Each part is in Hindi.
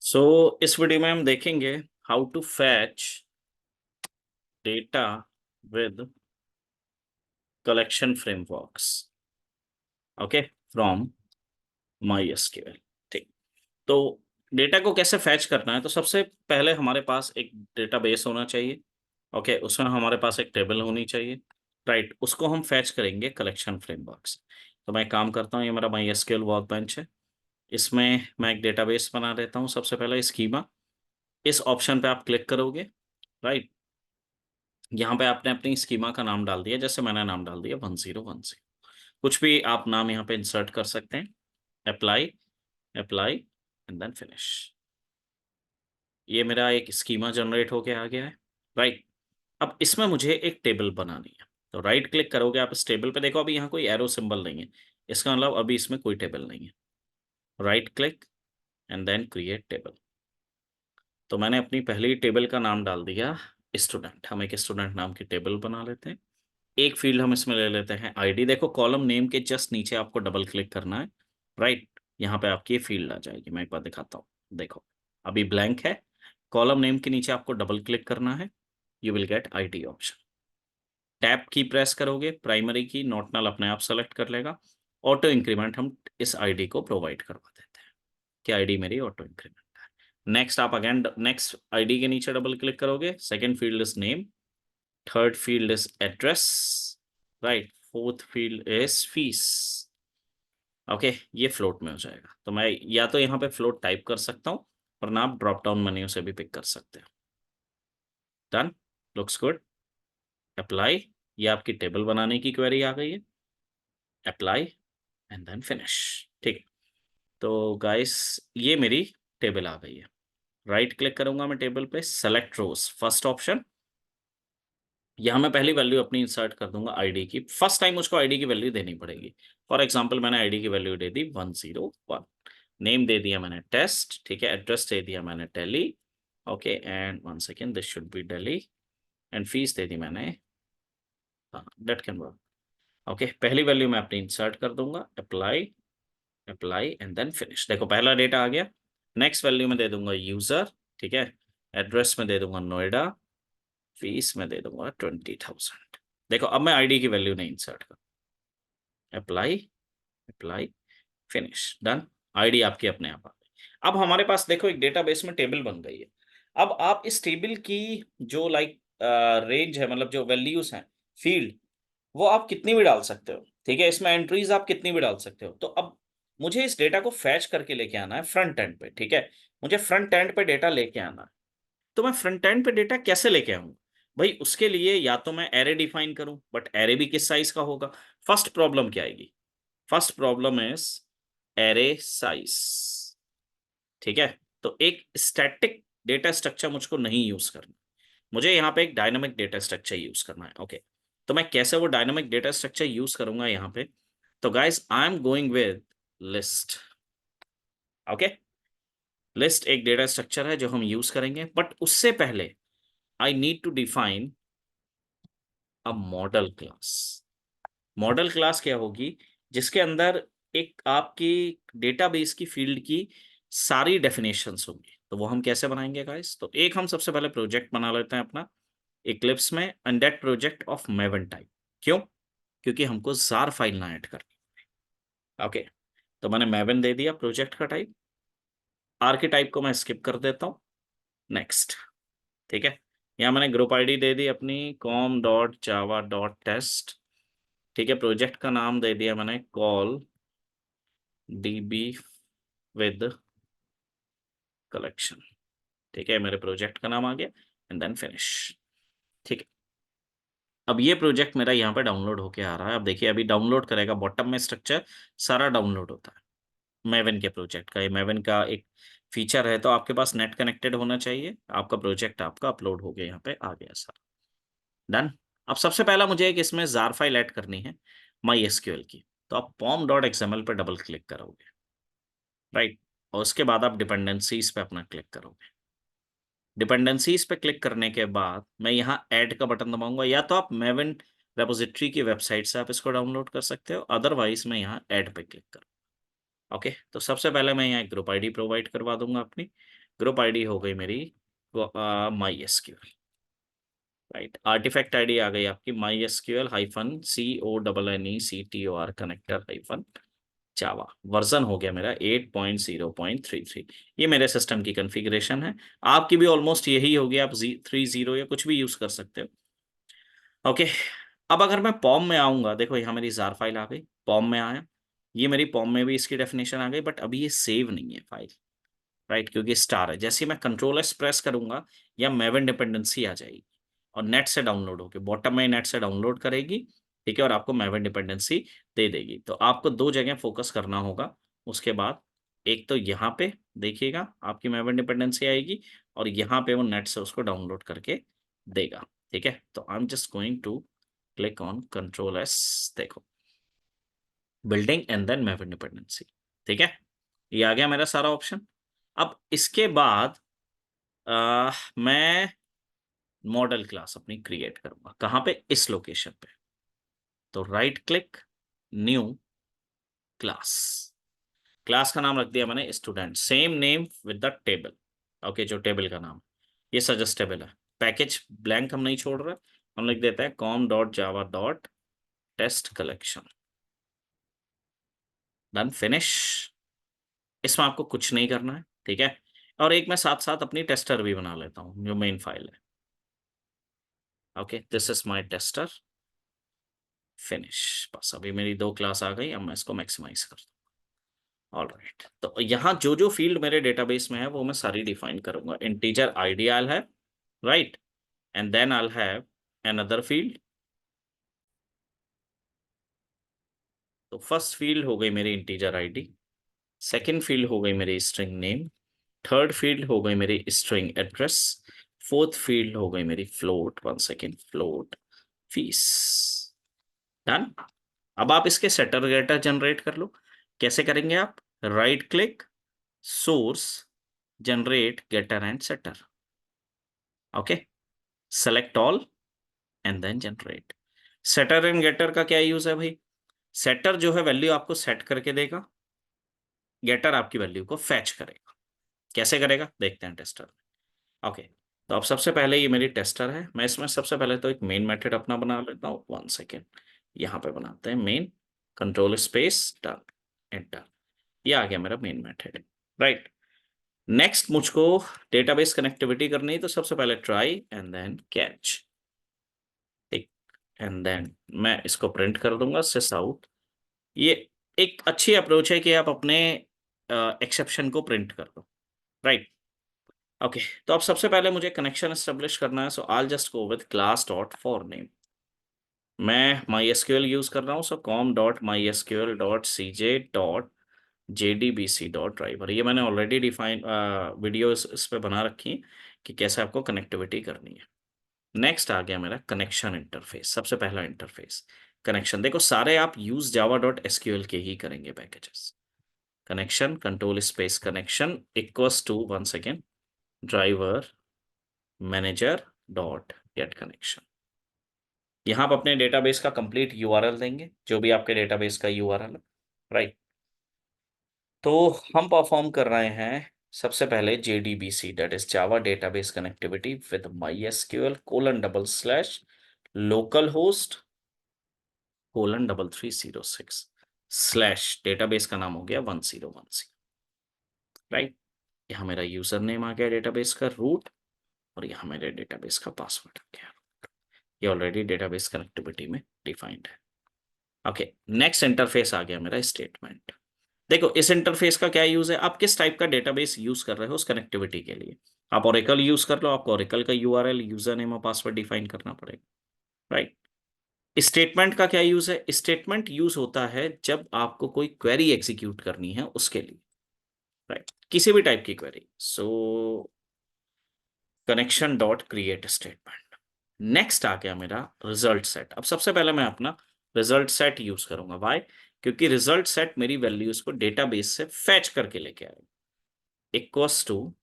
सो इस वीडियो में हम देखेंगे how to fetch data with collection frameworks. Okay, from MySQL। ठीक, तो डेटा को कैसे फैच करना है, तो सबसे पहले हमारे पास एक डेटाबेस होना चाहिए। ओके, उसमें हमारे पास एक टेबल होनी चाहिए। राइट, उसको हम फैच करेंगे कलेक्शन फ्रेमवर्क्स। तो मैं एक काम करता हूँ, ये मेरा MySQL वर्कबेंच है। इसमें मैं एक डेटाबेस बना देता हूँ। सबसे पहले स्कीमा, इस ऑप्शन पे आप क्लिक करोगे। राइट, यहाँ पे आपने अपनी स्कीमा का नाम डाल दिया, जैसे मैंने नाम डाल दिया 1010। कुछ भी आप नाम यहाँ पे इंसर्ट कर सकते हैं। Apply, apply and then finish. ये मेरा एक स्कीमा जनरेट होके आ गया है। राइट, अब इसमें मुझे एक टेबल बनानी है। तो राइट क्लिक करोगे आप इस टेबल पे, देखो अभी यहाँ कोई एरो सिंबल नहीं है, इसका मतलब अभी इसमें कोई टेबल नहीं है। Right click and then create table. तो मैंने अपनी पहली टेबल का नाम डाल दिया स्टूडेंट। हम एक स्टूडेंट नाम की टेबल बना लेते हैं। एक फील्ड हम इसमें ले लेते हैं आईडी। देखो कॉलम नेम के जस्ट नीचे आपको डबल क्लिक करना है। राइट, यहाँ पे आपकी फील्ड आ जाएगी। मैं एक बार दिखाता हूँ, देखो अभी ब्लैंक है। कॉलम नेम के नीचे आपको डबल क्लिक करना है, you will get ID option. Tab की प्रेस करोगे, प्राइमरी की नॉट नल अपने आप सेलेक्ट कर लेगा। ऑटो इंक्रीमेंट हम इस आईडी को प्रोवाइड करवा देते हैं कि आईडी मेरी ऑटो इंक्रीमेंट है। नेक्स्ट आप अगेन नेक्स्ट आईडी के नीचे डबल क्लिक करोगे। Second field is name, third field is address, right, fourth field is fees. Okay, ये फ्लोट में हो जाएगा। तो मैं या तो यहाँ पे फ्लोट टाइप कर सकता हूँ, वरना आप ड्रॉप डाउन मेन्यू से भी पिक कर सकते हो। Done, looks good. अप्लाई, ये आपकी टेबल बनाने की क्वेरी आ गई है। Apply and then finish. ठीक, तो गाइस ये मेरी टेबल आ गई है। राइट क्लिक करूंगा मैं टेबल पे, सेलेक्ट रोज, फर्स्ट ऑप्शन। यहाँ मैं पहली वैल्यू अपनी इंसर्ट कर दूंगा आईडी की। फर्स्ट टाइम मुझको आईडी की वैल्यू देनी पड़ेगी। फॉर एग्जांपल मैंने आईडी की वैल्यू दे दी 101। नेम दे दिया मैंने टेस्ट, ठीक है। एड्रेस दे दिया मैंने Delhi, okay, and one second, this should be Delhi. And fees दे दी मैंने, दैट कैन वर्क। ओके, पहली वैल्यू मैं अपनी इंसर्ट कर दूंगा। Apply, apply and then finish. देखो पहला डेटा आ गया। नेक्स्ट वैल्यू में दे दूंगा यूजर, ठीक है। एड्रेस में दे दूंगा नोएडा, फीस में दे दूंगा 20,000। देखो अब मैं आईडी की वैल्यू नहीं इंसर्ट कर। Apply, apply, finish, done. ID आपकी अपने आप आ गई। अब हमारे पास देखो एक डेटाबेस में टेबल बन गई है। अब आप इस टेबल की जो रेंज है, मतलब जो वैल्यूज हैं, फील्ड, वो आप कितनी भी डाल सकते हो। ठीक है, इसमें एंट्रीज आप कितनी भी डाल सकते हो। तो अब मुझे इस डेटा को फैच करके लेके आना है फ्रंट एंड पे। ठीक है, मुझे फ्रंट एंड पे डेटा लेके आना है। तो मैं फ्रंट एंड पे डेटा कैसे लेके आऊंगा भाई? उसके लिए या तो मैं एरे डिफाइन करूं, बट एरे भी किस साइज का होगा? फर्स्ट प्रॉब्लम क्या आएगी? First problem is array size. ठीक है, तो एक स्टैटिक डेटा स्ट्रक्चर मुझको नहीं यूज करना, मुझे यहाँ पे एक डायनामिक डेटा स्ट्रक्चर यूज करना है। ओके, तो मैं कैसे वो डायनामिक डेटा स्ट्रक्चर यूज करूंगा यहाँ पे? तो guys I am going with list. Okay, list एक डेटा स्ट्रक्चर है जो हम यूज करेंगे, बट उससे पहले I need to define a model class. Model class क्या होगी? जिसके अंदर एक आपकी डेटाबेस की फील्ड की सारी डेफिनेशंस होंगी। तो वो हम कैसे बनाएंगे गाइस? तो एक हम सबसे पहले प्रोजेक्ट बना लेते हैं अपना इक्लिप्स में, and that project of maven type. क्यों? क्योंकि हमको जार फाइल ना ऐड करनी। ओके, तो मैंने मेवन दे दिया प्रोजेक्ट का टाइप। आर के टाइप को मैं स्किप कर देता हूँ। नेक्स्ट, ठीक है। यहाँ मैंने ग्रुप आईडी दे दी अपनी com.java.test। ठीक है, प्रोजेक्ट का नाम दे दिया मैंने कॉल db विद कलेक्शन। ठीक है, मेरे प्रोजेक्ट का नाम आ गया एंड देन फिनिश। ठीक है, अब ये प्रोजेक्ट मेरा यहाँ पे डाउनलोड होके आ रहा है। अब देखिए अभी डाउनलोड करेगा, बॉटम में स्ट्रक्चर सारा डाउनलोड होता है मेवन के प्रोजेक्ट का। ये मेवन का एक फीचर है। तो आपके पास नेट कनेक्टेड होना चाहिए। आपका प्रोजेक्ट आपका अपलोड हो गया, यहाँ पे आ गया सारा। डन। अब सबसे पहला मुझे एक इसमें जार फाइल ऐड करनी है MySQL की। तो आप pom.xml पे डबल क्लिक करोगे, राइट, और उसके बाद आप डिपेंडेंसीज पे अपना क्लिक करोगे। डिपेंडेंसीज पे क्लिक करने के बाद मैं यहाँ ऐड का बटन दबाऊंगा। या तो आप मेवन रेपोजिटरी की वेबसाइट से आप इसको डाउनलोड कर सकते हो, अदरवाइज मैं यहाँ ऐड पे क्लिक करूँ। ओके, तो सबसे पहले मैं यहाँ एक ग्रुप आईडी प्रोवाइड करवा दूंगा अपनी ग्रुप आईडी हो गई मेरी my SQL, right. Artifact ID आ गई आपकी my SQL -CONNECTOR connector Java. Version हो गया मेरा 8.0.33। ये मेरे सिस्टम की कॉन्फ़िगरेशन है। आपकी भी ऑलमोस्ट यही होगी, आप 30 या कुछ भी यूज कर सकते हो। ओके, अब अगर मैं पॉम में आऊंगा, देखो यहाँ मेरी जार फाइल आ गई, पॉम में आया, ये मेरी पॉम में भी इसकी डेफिनेशन आ गई, बट अभी ये सेव नहीं है फाइल, राइट, क्योंकि स्टार है। जैसे ही मैं कंट्रोल S प्रेस करूंगा या मैवन डिपेंडेंसी आ जाएगी और नेट से डाउनलोड होगी, बॉटम में नेट से डाउनलोड करेगी, ठीक है, और आपको मैवन डिपेंडेंसी दे देगी। तो आपको दो जगह फोकस करना होगा उसके बाद। एक तो यहाँ पे देखिएगा आपकी मैवन डिपेंडेंसी आएगी, और यहाँ पे वो नेट से उसको डाउनलोड करके देगा, ठीक है। तो I am just going to click on control S, देखो building and then Maven dependency, ठीक है। ये आ गया मेरा सारा ऑप्शन। अब इसके बाद मैं मॉडल क्लास अपनी क्रिएट करूंगा, कहाँ पे, इस लोकेशन पे। तो right click, new class, class का नाम रख दिया मैंने student, same name with the table, okay, जो टेबल का नाम, ये सजेस्टेबल है। पैकेज ब्लैंक हम नहीं छोड़ रहे, हम लिख देते हैं com.java.test collection, डन, फिनिश। इसमें आपको कुछ नहीं करना है, ठीक है। और एक मैं साथ साथ अपनी टेस्टर भी बना लेता हूँ जो मेन फाइल है। Okay, this is my tester, finish. बस अभी मेरी दो क्लास आ गई, अब मैं इसको मैक्सिमाइज कर दूँ। ऑल राइट, तो यहाँ जो जो फील्ड मेरे डेटाबेस में है वो मैं सारी डिफाइन करूंगा। Integer ID I have, right, and then I have another field. तो फर्स्ट फील्ड हो गई मेरी इंटीजर आईडी, सेकंड फील्ड हो गई मेरी स्ट्रिंग नेम, थर्ड फील्ड हो गई मेरी स्ट्रिंग एड्रेस, फोर्थ फील्ड हो गई मेरी float, one second, float fees, done. अब आप इसके सेटर गेटर जनरेट कर लो। कैसे करेंगे आप, right click, source, generate getter and setter, okay, select all and then generate. Setter and getter का क्या यूज है भाई, सेटर जो है वैल्यू आपको सेट करके देगा, गेटर आपकी वैल्यू को फैच करेगा। कैसे करेगा देखते हैं टेस्टर में। ओके, तो अब सबसे पहले ये मेरी टेस्टर है, मैं इसमें सबसे पहले तो एक मेन मेथड अपना बना लेता हूँ, वन सेकेंड, यहाँ पे बनाते हैं main, control space done, enter. ये आ गया मेरा मेन मेथड, राइट। नेक्स्ट मुझको डेटाबेस कनेक्टिविटी करनी है, तो सबसे पहले ट्राई एंड देन कैच, ठीक, एंड देन मैं इसको प्रिंट कर दूंगा सिस आउट। ये एक अच्छी अप्रोच है कि आप अपने एक्सेप्शन को प्रिंट कर दो, राइट। ओके, तो अब सबसे पहले मुझे कनेक्शन एस्टेब्लिश करना है, so I just go with class dot for name. मैं माई एसक्यूएल यूज कर रहा हूँ, सो com.mysql.cj.jdbc.driver, ये मैंने ऑलरेडी डिफाइन वीडियो इस पे बना रखी है कि कैसे आपको कनेक्टिविटी करनी है। नेक्स्ट आ गया मेरा कनेक्शन इंटरफेस, सबसे पहला इंटरफेस कनेक्शन। देखो सारे आप यूज java.sql के ही करेंगे packages. Connection, control space connection equals to, one second, driver manager dot get connection. यहाँ आप अपने डेटाबेस का कंप्लीट यूआरएल देंगे, जो भी आपके डेटाबेस का यूआरएल है, राइट। तो हम परफॉर्म कर रहे हैं सबसे पहले JDBC, that is Java database connectivity with MySQL local host :3306 database का नाम हो गया 1010, राइट। यहाँ मेरा यूजर नेम आ गया डेटाबेस का रूट, और यहाँ मेरे डेटाबेस का पासवर्ड आ गया। ये ऑलरेडी डेटाबेस कनेक्टिविटी में डिफाइंड है। ओके, नेक्स्ट इंटरफेस आ गया मेरा स्टेटमेंट। देखो इस इंटरफेस का क्या यूज है, आप किस टाइप का डेटाबेस यूज कर रहे हो उस कनेक्टिविटी के लिए। आप ओरेकल यूज कर लो, आपको ओरेकल का यूआरएल, यूजर नेम और पासवर्ड डिफाइन करना पड़ेगा, राइट। स्टेटमेंट का क्या यूज है, स्टेटमेंट यूज होता है जब आपको कोई क्वेरी एग्जीक्यूट करनी है उसके लिए, राइट, किसी भी टाइप की query. So connection dot create statement. Next आ गया मेरा रिजल्ट सेट। अब सबसे पहले मैं अपना रिजल्ट सेट यूज करूंगा, वाई, क्योंकि रिजल्ट सेट मेरी वैल्यूज को डेटाबेस से फैच करके लेके आएगा। Equals to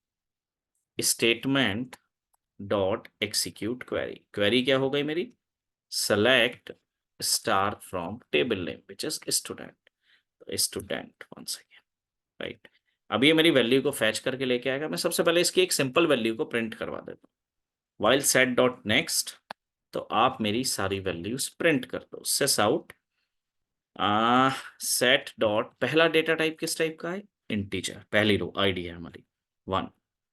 statement dot execute query, query क्या हो गई मेरी, select star from table name which is student, student, one second, right. अब ये मेरी वैल्यू को फैच करके लेके आएगा। मैं सबसे पहले इसकी एक सिंपल वैल्यू को प्रिंट करवा देता हूँ, वाइल सेट डॉट नेक्स्ट। तो आप मेरी सारी वैल्यूज प्रिंट कर दो। सिस आउट सेट डॉट, पहला डेटा टाइप किस टाइप का है, इंटीजर, पहली रो आईडी है हमारी 1,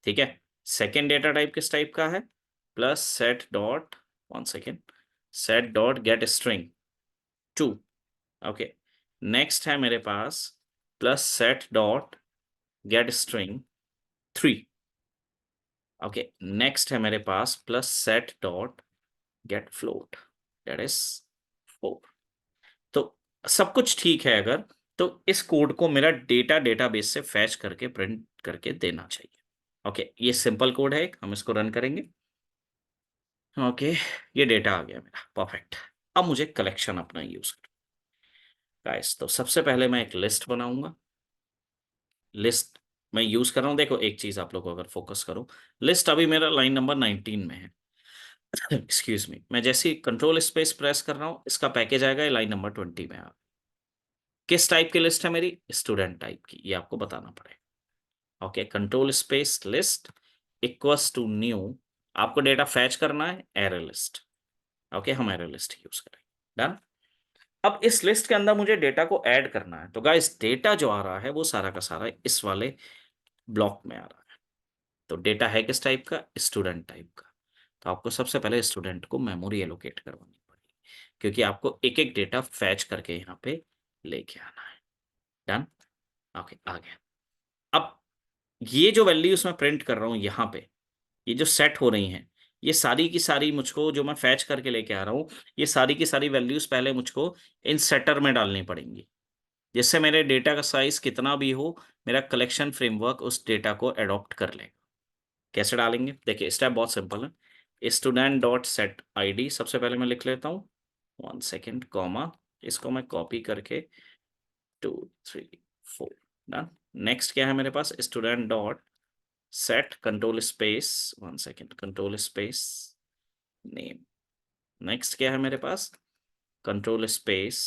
ठीक है। सेकेंड डेटा टाइप किस टाइप का है, plus set dot, 1 second, set dot get string 2, okay. Next है मेरे पास plus set dot get string 3, okay. Next है मेरे पास plus set dot get float, that is 4। तो सब कुछ ठीक है अगर, तो इस कोड को मेरा डेटाबेस से फैच करके प्रिंट करके देना चाहिए। ओके, ये सिंपल कोड है, हम इसको रन करेंगे। ओके, ये डेटा आ गया मेरा, परफेक्ट। अब मुझे कलेक्शन अपना यूज कर गाइस। तो सबसे पहले मैं एक लिस्ट बनाऊंगा। लिस्ट मैं यूज कर रहा हूं, देखो एक चीज आप लोग को अगर फोकस करो, लिस्ट अभी मेरा लाइन नंबर 19 में है। एक्सक्यूज मी, मैं जैसे ही कंट्रोल स्पेस प्रेस कर रहा हूं, इसका पैकेज आएगा, ये लाइन नंबर 20 में आ। किस टाइप की लिस्ट है मेरी, स्टूडेंट टाइप की, ये आपको बताना पड़ेगा। Okay, control space list equals to new, आपको डेटा फैच करना है एरे लिस्ट। ओके, हम एरे लिस्ट यूज करेंगे, डन। अब इस लिस्ट के अंदर मुझे डेटा को ऐड करना है, तो गाइस डेटा जो आ रहा है वो सारा का सारा इस वाले ब्लॉक में आ रहा है। तो डेटा है किस टाइप का, स्टूडेंट टाइप का। तो आपको सबसे पहले स्टूडेंट को मेमोरी एलोकेट करवानी पड़ेगी, क्योंकि आपको एक एक डेटा फैच करके यहाँ पे लेके आना है, डन। ओके, आ गया। अब ये जो वैल्यूज मैं प्रिंट कर रहा हूँ यहाँ पे, ये जो सेट हो रही हैं, ये सारी की सारी मुझको जो मैं फैच करके लेके आ रहा हूँ, ये सारी की सारी वैल्यूज पहले मुझको इन सेटर में डालनी पड़ेंगी, जिससे मेरे डेटा का साइज कितना भी हो, मेरा कलेक्शन फ्रेमवर्क उस डेटा को अडॉप्ट कर लेगा। कैसे डालेंगे, देखिए स्टेप बहुत सिंपल है। स्टूडेंट डॉट सेट आई, सबसे पहले मैं लिख लेता हूँ 1 सेकेंड, कॉमा, इसको मैं कॉपी करके 2 3 4, डन। नेक्स्ट क्या है मेरे पास, student dot set control space, 1 second, control space name. Next क्या है मेरे पास, कंट्रोल स्पेस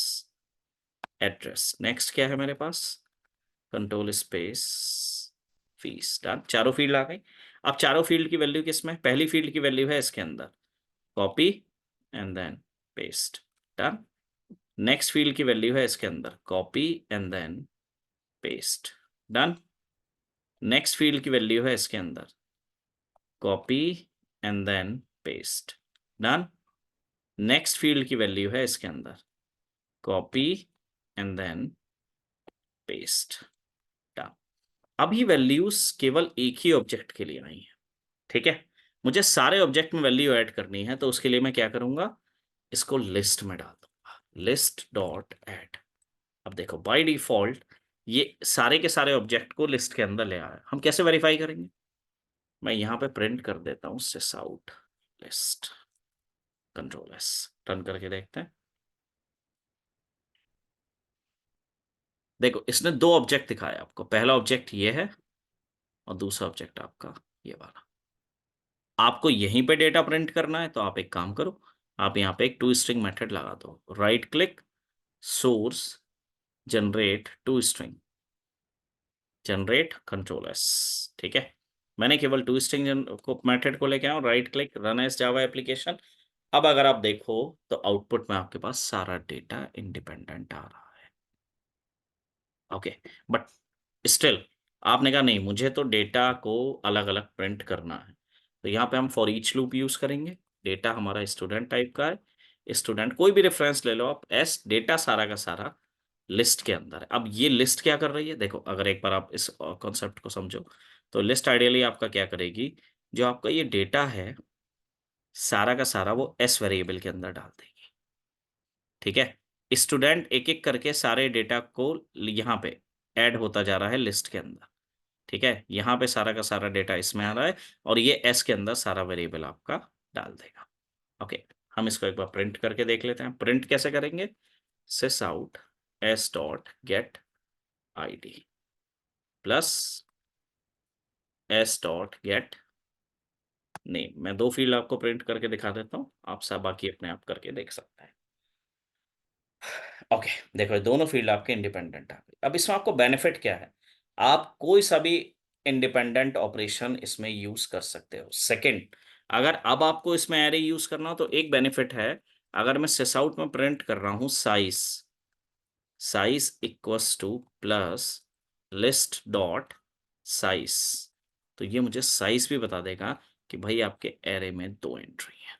एड्रेस। नेक्स्ट क्या है मेरे पास, कंट्रोल स्पेस फीस, डन। चारों फील्ड आ गई। अब चारों फील्ड की वैल्यू किसमें, पहली फील्ड की वैल्यू है इसके अंदर, copy and then paste, done. Next field की वैल्यू है इसके अंदर, copy and then paste, done. Next field की वैल्यू है इसके अंदर, copy and then paste, done. Next field की वैल्यू है इसके अंदर, copy and then paste, done. अब ये वैल्यूज केवल एक ही ऑब्जेक्ट के लिए आई है, ठीक है। मुझे सारे ऑब्जेक्ट में वैल्यू ऐड करनी है, तो उसके लिए मैं क्या करूंगा, इसको लिस्ट में डाल दूंगा, लिस्ट डॉट ऐड। अब देखो बाय डिफॉल्ट ये सारे के सारे ऑब्जेक्ट को लिस्ट के अंदर ले आया। हम कैसे वेरीफाई करेंगे, मैं यहाँ पे प्रिंट कर देता हूँ sys out list, control S, run करके देखते हैं। देखो इसने दो ऑब्जेक्ट दिखाया आपको, पहला ऑब्जेक्ट ये है और दूसरा ऑब्जेक्ट आपका ये वाला। आपको यहीं पे डेटा प्रिंट करना है, तो आप एक काम करो, आप यहाँ पे एक टू स्ट्रिंग मेथड लगा दो, right click, source, generate to string, generate control S, ठीक है। मैंने केवल टू स्ट्रिंग को मेथड को लेके आया, right click, run as Java application. अब अगर आप देखो तो आउटपुट में आपके पास सारा डेटा इंडिपेंडेंट आ रहा है, ओके। बट स्टिल आपने कहा नहीं मुझे तो डेटा को अलग अलग प्रिंट करना है, तो यहाँ पे हम फॉर ईच लूप यूज करेंगे। डेटा हमारा स्टूडेंट टाइप का है, स्टूडेंट कोई भी रेफरेंस ले लो आप, एस डेटा सारा का सारा लिस्ट के अंदर है। अब ये लिस्ट क्या कर रही है, देखो अगर एक बार आप इस कॉन्सेप्ट को समझो, तो लिस्ट आइडियली आपका क्या करेगी, जो आपका ये डेटा है सारा का सारा वो एस वेरिएबल के अंदर डाल देगी, ठीक है। स्टूडेंट एक एक करके सारे डेटा को यहाँ पे ऐड होता जा रहा है लिस्ट के अंदर, ठीक है। यहाँ पे सारा का सारा डेटा इसमें आ रहा है, और ये एस के अंदर सारा वेरिएबल आपका डाल देगा, ओके। हम इसको एक बार प्रिंट करके देख लेते हैं। प्रिंट कैसे करेंगे, sys out S dot get ID plus S dot get name. मैं दो फील्ड आपको प्रिंट करके दिखा देता हूँ, आप सब बाकी अपने आप करके देख सकते हैं। ओके, देखो ये दोनों फील्ड आपके इंडिपेंडेंट आ गए। अब इसमें आपको बेनिफिट क्या है, आप कोई सा भी इंडिपेंडेंट ऑपरेशन इसमें यूज कर सकते हो। सेकंड, अगर अब आपको इसमें एरे यूज करना हो तो एक बेनिफिट है, अगर मैं सिस आउट में प्रिंट कर रहा हूं size, size equals two plus list dot size, तो ये मुझे साइज भी बता देगा कि भाई आपके एरे में 2 एंट्री है।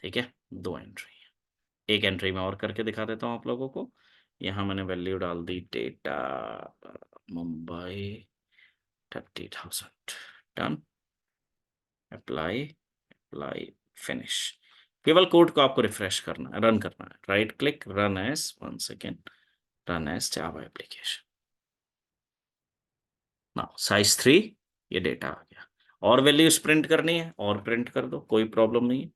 ठीक है, 2 एंट्री है। एक एंट्री में और करके दिखा देता हूं आप लोगों को। यहां मैंने वैल्यू डाल दी data Mumbai 30,000। Done, apply, apply, finish. केवल कोड को आपको रिफ्रेश करना है, रन करना है, right click, run as, 1 second, run as Java application. ना साइज 3, ये डेटा आ गया। और वैल्यूज प्रिंट करनी है और प्रिंट कर दो, कोई प्रॉब्लम नहीं है।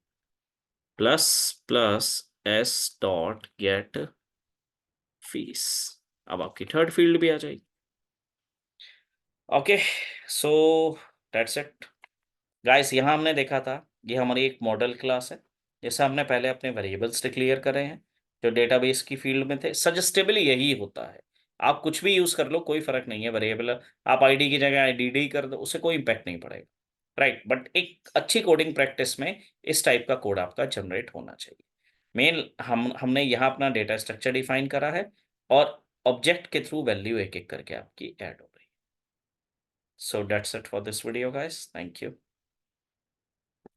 Plus plus S dot gate fees, अब आपकी थर्ड फील्ड भी आ जाएगी। Okay, so that's it guys. यहाँ हमने देखा था, ये हमारी एक मॉडल क्लास है। जैसे हमने पहले अपने वेरिएबल्स डिक्लेयर करे हैं जो डेटाबेस की फील्ड में थे। सजेस्टेबली यही होता है, आप कुछ भी यूज कर लो, कोई फर्क नहीं है। वेरिएबल आप आईडी की जगह आईडीडी कर दो, उससे कोई इंपैक्ट नहीं पड़ेगा, राइट। बट एक अच्छी कोडिंग प्रैक्टिस में इस टाइप का कोड आपका जनरेट होना चाहिए। मेन हमने यहाँ अपना डेटा स्ट्रक्चर डिफाइन करा है और ऑब्जेक्ट के थ्रू वैल्यू एक एक करके आपकी ऐड हो रही है। So that's it for this video guys, thank you.